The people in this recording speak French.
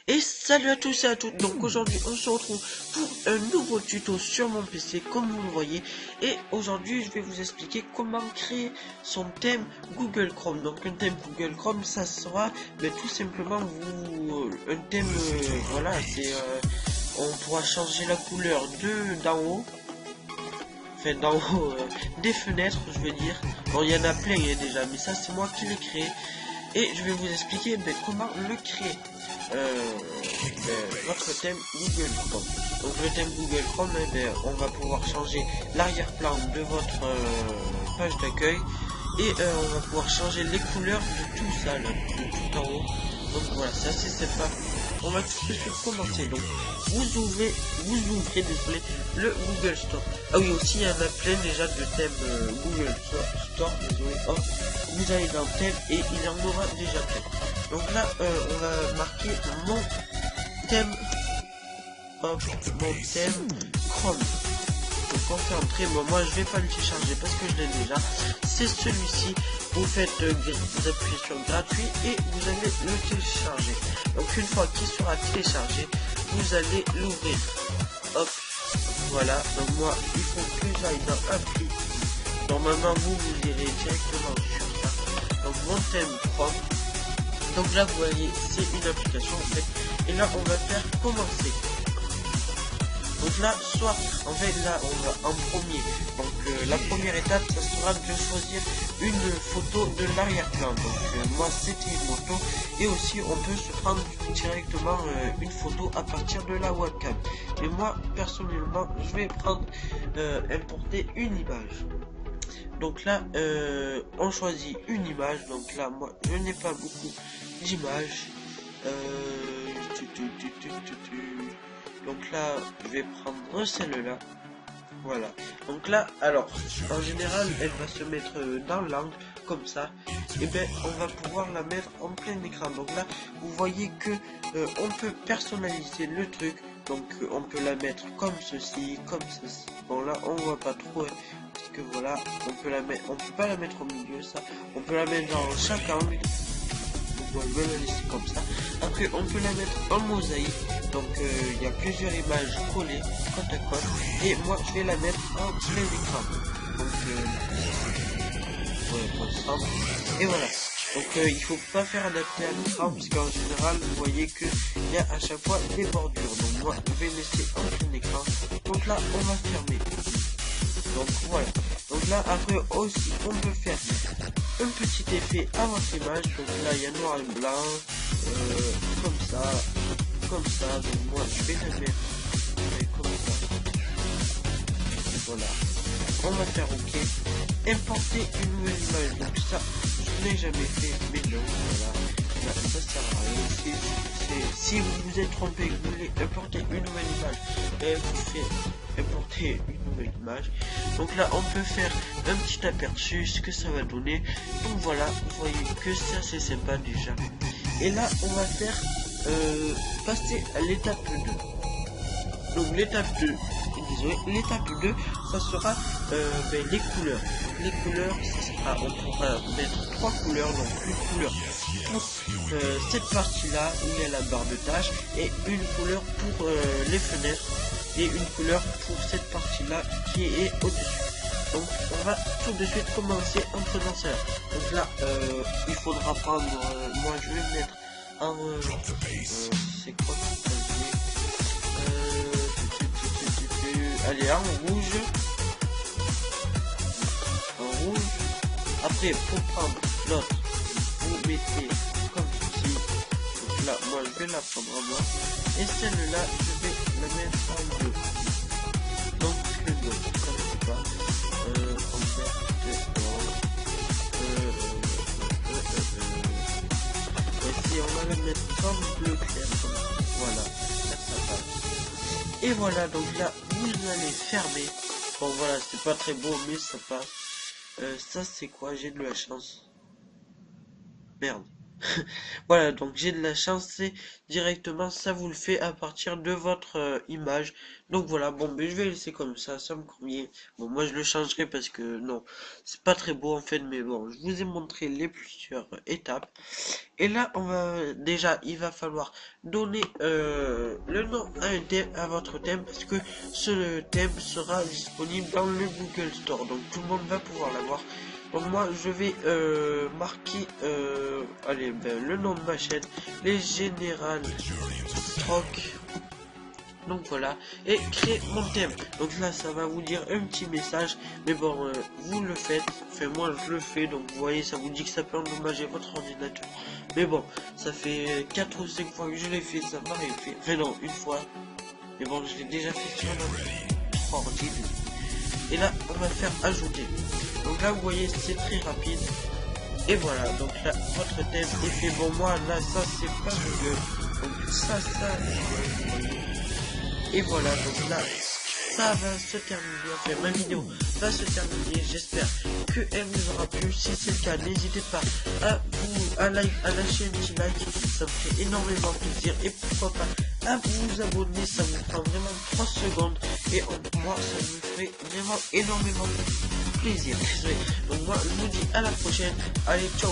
Et salut à tous et à toutes. Donc aujourd'hui on se retrouve pour un nouveau tuto sur mon PC comme vous le voyez. Et aujourd'hui je vais vous expliquer comment créer son thème Google Chrome. Donc un thème Google Chrome, ça sera tout simplement un thème voilà, c'est on pourra changer la couleur d'en haut. Enfin d'en haut des fenêtres, je veux dire. Bon, il y en a plein déjà, mais ça c'est moi qui l'ai créé. Et je vais vous expliquer comment le créer. Votre thème Google Chrome. Donc le thème Google Chrome, on va pouvoir changer l'arrière-plan de votre page d'accueil. Et on va pouvoir changer les couleurs de tout ça, là, de tout en haut. Donc voilà, c'est assez sympa. On va tout de suite commencer. Donc vous ouvrez désolé, le Google Store. Ah oui, aussi il y en a plein déjà de thèmes Google Store, désolé. Hop, vous allez dans thème et il y en aura déjà plein. Donc là, on va marquer mon thème. Hop, mon thème Chrome. Donc on fait entrer, bon moi je vais pas le télécharger parce que je l'ai déjà. C'est celui-ci. Vous faites, vous appuyez sur gratuit et vous allez le télécharger. Donc une fois qu'il sera téléchargé, vous allez l'ouvrir. Hop, voilà. Donc moi, il faut que j'aille dans appli. Normalement, vous irez directement sur ça. Donc mon thème Chrome. Donc là, vous voyez, c'est une application en fait. Et là, on va faire commencer. Donc là, soit, en fait, là, on va en premier. Donc la première étape, ça sera de choisir une photo de l'arrière-plan. Donc moi, c'était une moto. Et aussi, on peut se prendre directement une photo à partir de la webcam. Et moi, personnellement, je vais prendre, importer une image. Donc là, on choisit une image. Donc là, moi, je n'ai pas beaucoup d'images. Donc là, je vais prendre celle-là. Voilà. Donc là, alors, en général, elle va se mettre dans l'angle, comme ça. Et on va pouvoir la mettre en plein écran. Donc là, vous voyez que on peut personnaliser le truc. Donc on peut la mettre comme ceci, comme ceci. Bon là, on voit pas trop, parce que voilà, on peut pas la mettre au milieu, ça. On peut la mettre dans chaque angle. Donc je vais la laisser comme ça. Après, on peut la mettre en mosaïque. Donc il y a plusieurs images collées côte à côte. Et moi, je vais la mettre en plein écran. Donc ensemble. Et voilà. Donc il faut pas faire adapter à l'écran, parce qu'en général, vous voyez que il y a à chaque fois des bordures. Donc moi, je vais laisser en plein écran. Donc là, on va fermer. Donc voilà. Donc là, après aussi, on peut faire un petit effet à votre image. Donc là, il y a noir et blanc, comme ça. Donc moi, je vais le mettre comme ça. Voilà. On va faire OK. Importer une nouvelle image. Donc ça, je n'ai jamais fait, mais non, voilà. Là, ça sert à rien. Si vous vous êtes trompé, que vous voulez importer une nouvelle image, et vous faites importer une nouvelle image. Donc là, on peut faire un petit aperçu, ce que ça va donner. Donc voilà, vous voyez que c'est assez sympa déjà. Et là, on va faire passer à l'étape 2. Donc l'étape 2, désolé, l'étape 2, ça sera les couleurs. Les couleurs, ça sera, on pourra mettre 3 couleurs, donc une couleur pour cette partie-là où il y a la barre de tâches, et une couleur pour les fenêtres, et une couleur pour cette partie-là qui est au-dessus. Donc on va tout de suite commencer en faisant ça. Donc là, il faudra prendre, moi je vais mettre en, c'est quoi allez, en rouge. En rouge. Après, pour prendre l'autre, vous mettez comme ceci. Donc là, moi, je vais la prendre en noir. Et celle-là, je vais la mettre en bleu. Donc, le bleu, ça ne sais pas. En vert, ici, on va la mettre en bleu clair. Voilà, ça passe. Et voilà, donc là, vous allez fermer. Bon voilà, c'est pas très beau, mais ça passe. Ça c'est quoi? J'ai de la chance. Merde. Voilà, donc j'ai de la chance, c'est directement, ça vous le fait à partir de votre image. Donc voilà, bon, mais je vais laisser comme ça me convient. Bon, moi je le changerai parce que non, c'est pas très beau en fait, mais bon, je vous ai montré les plusieurs étapes. Et là, on va déjà, il va falloir donner le nom à un thème, à votre thème, parce que ce thème sera disponible dans le Google Store, donc tout le monde va pouvoir l'avoir. Donc moi, je vais marquer, allez, ben, le nom de ma chaîne, les Général Stroke. Donc voilà, et créer mon thème. Donc là, ça va vous dire un petit message, mais bon, vous le faites. Enfin, moi, je le fais, donc vous voyez, ça vous dit que ça peut endommager votre ordinateur. Mais bon, ça fait 4 ou 5 fois que je l'ai fait, ça m'a rien fait. Enfin non, une fois. Mais bon, je l'ai déjà fait sur un ordi. Et là, on va faire ajouter. Donc là, vous voyez, c'est très rapide. Et voilà, donc là, votre thème est fait. Bon, moi, là, ça, c'est pas mieux. Donc ça, et voilà, donc là, ça va se terminer, enfin ma vidéo va se terminer, j'espère qu'elle vous aura plu. Si c'est le cas, n'hésitez pas à lâcher un petit like, ça me fait énormément plaisir, et pourquoi pas à vous abonner, ça vous prend vraiment 3 secondes, et moi ça me ferait vraiment énormément plaisir. Donc moi je vous dis à la prochaine, allez ciao.